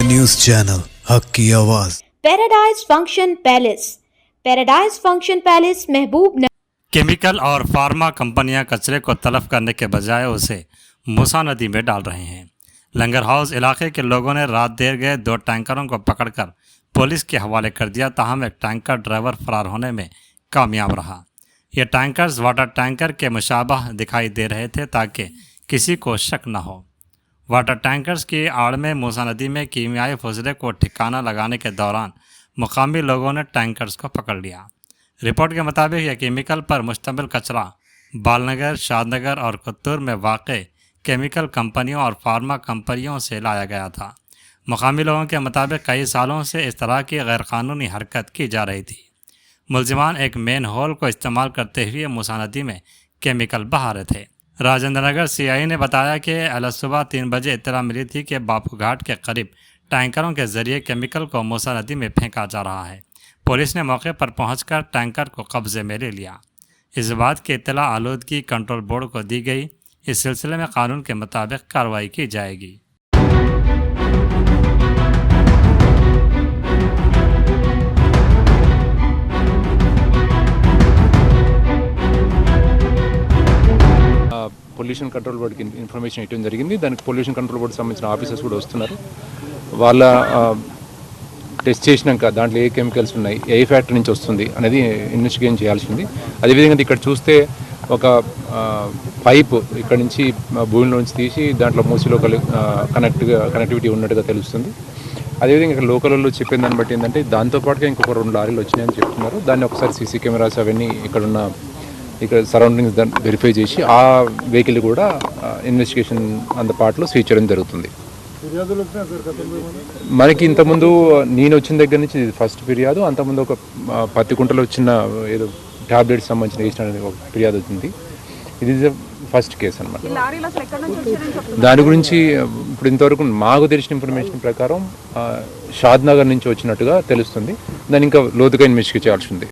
News channel हक की आवाज। पैराडाइज फंक्शन पैलेस महबूब नगर। केमिकल और फार्मा कंपनियां कचरे को तलब करने के बजाय उसे मूसा नदी में डाल रहे हैं। लंगर हाउस इलाके के लोगों ने रात देर गए 2 टैंकरों को पकड़कर पुलिस के हवाले कर दिया, ताहम एक टैंकर ड्राइवर फरार होने में कामयाब रहा। ये टैंकर्स वाटर टैंकर के मुशाबह दिखाई दे रहे थे ताकि किसी को शक न हो। वाटर टैंकर्स की आड़ में मूसा नदी में कीमियाई फुजले को ठिकाना लगाने के दौरान मुकामी लोगों ने टैंकर्स को पकड़ लिया। रिपोर्ट के मुताबिक यह केमिकल पर मुश्तमिल कचरा बालनगर, शादनगर और कुत्तूर में वाक़ केमिकल कंपनियों और फार्मा कंपनियों से लाया गया था। मुकामी लोगों के मुताबिक कई सालों से इस तरह की गैरकानूनी हरकत की जा रही थी। मुलजिमान एक मेन होल को इस्तेमाल करते हुए मूसा नदी में केमिकल बहा रहे थे। राजेंद्र नगर सीआई ने बताया कि अल सुबह 3 बजे इत्तला मिली थी कि बापू घाट के करीब टैंकरों के जरिए केमिकल को मूसा नदी में फेंका जा रहा है। पुलिस ने मौके पर पहुंचकर टैंकर को कब्जे में ले लिया। इस बात की इत्तला आलूदगी कंट्रोल बोर्ड को दी गई। इस सिलसिले में कानून के मुताबिक कार्रवाई की जाएगी। పొల్యూషన్ కంట్రోల్ బోర్డుకి ఇన్ఫర్మేషన్ ఇవ్వడం జరిగింది. దానికి పొల్యూషన్ కంట్రోల్ బోర్డు సంబంధించిన ఆఫీసర్స్ కూడా వస్తున్నారు. వాళ్ళ టెస్ట్ చేసినాక దాంట్లో ఏ కెమికల్స్ ఉన్నాయి, ఏ ఫ్యాక్టరీ నుంచి వస్తుంది అనేది ఇన్వెస్టిగేషన్ చేయాల్సింది. అదేవిధంగా ఇక్కడ చూస్తే ఒక పైప్ ఇక్కడ నుంచి భూమిలో నుంచి తీసి దాంట్లో మూసిలో కనెక్టివిటీ ఉన్నట్టుగా తెలుస్తుంది. అదేవిధంగా ఇక్కడ లోకల్లో చెప్పిన దాన్ని బట్టి ఏంటంటే దాంతోపాటుగా ఇంకొక 2 లారీలు వచ్చినాయని చెప్తున్నారు. దాన్ని ఒకసారి సీసీ కెమెరాస్ అవన్నీ ఇక్కడ సరౌండింగ్స్ దాన్ని వెరిఫై చేసి ఆ వెహికల్ కూడా ఇన్వెస్టిగేషన్ అంత పాటలో స్విచ్ చేయడం జరుగుతుంది. మనకి ఇంతకుముందు నేను వచ్చిన దగ్గర నుంచి ఇది ఫస్ట్ ఫిర్యాదు. అంతకుముందు ఒక పత్తికుంటలో వచ్చిన ఏదో ట్యాబ్లెట్స్ సంబంధించిన వేసిన ఒక ఫిర్యాదు వచ్చింది. ఇది ఫస్ట్ కేసు అనమాట. దాని గురించి ఇప్పుడు ఇంతవరకు మాకు తెలిసిన ఇన్ఫర్మేషన్ ప్రకారం షాద్ నగర్ నుంచి వచ్చినట్టుగా తెలుస్తుంది. దాన్ని ఇంకా లోతుగా ఇన్వెస్టిగేట్ చేయాల్సి ఉంది.